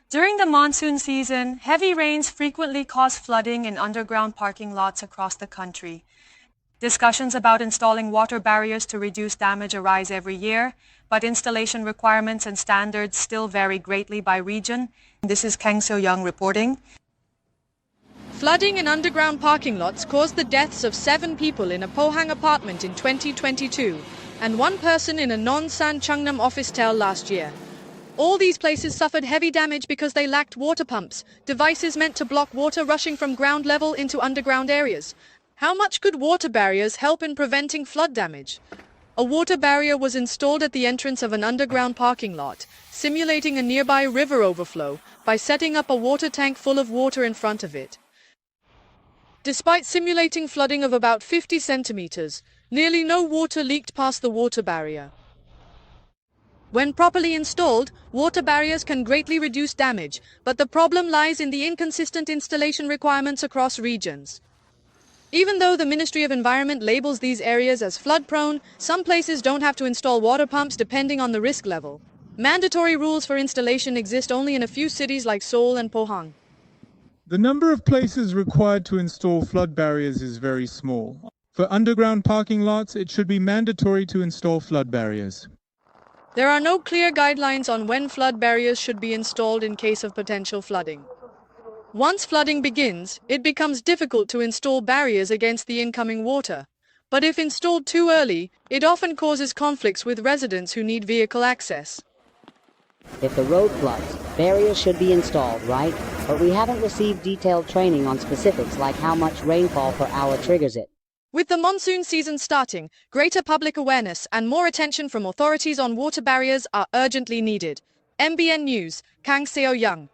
During the monsoon season, heavy rains frequently cause flooding in underground parking lots across the country. Discussions about installing water barriers to reduce damage arise every year, but installation requirements and standards still vary greatly by region. This is Kang Seo-young reporting. Flooding in underground parking lots caused the deaths of 7 people in a Pohang apartment in 2022 and 1 person in a Nonsan Chungnam office tower last year. All these places suffered heavy damage because they lacked water pumps, devices meant to block water rushing from ground level into underground areas. How much could water barriers help in preventing flood damage? A water barrier was installed at the entrance of an underground parking lot, simulating a nearby river overflow by setting up a water tank full of water in front of it. Despite simulating flooding of about 50 centimeters, nearly no water leaked past the water barrier. When properly installed, water barriers can greatly reduce damage, but the problem lies in the inconsistent installation requirements across regions. Even though the Ministry of Environment labels these areas as flood-prone, some places don't have to install water pumps depending on the risk level. Mandatory rules for installation exist only in a few cities like Seoul and Pohang. The number of places required to install flood barriers is very small. For underground parking lots, it should be mandatory to install flood barriers. There are no clear guidelines on when flood barriers should be installed in case of potential flooding. Once flooding begins, it becomes difficult to install barriers against the incoming water. But if installed too early, it often causes conflicts with residents who need vehicle access. If the road floods, barriers should be installed, right? But we haven't received detailed training on specifics like how much rainfall per hour triggers it. With the monsoon season starting, greater public awareness and more attention from authorities on water barriers are urgently needed. MBN News, Kang Seo-young.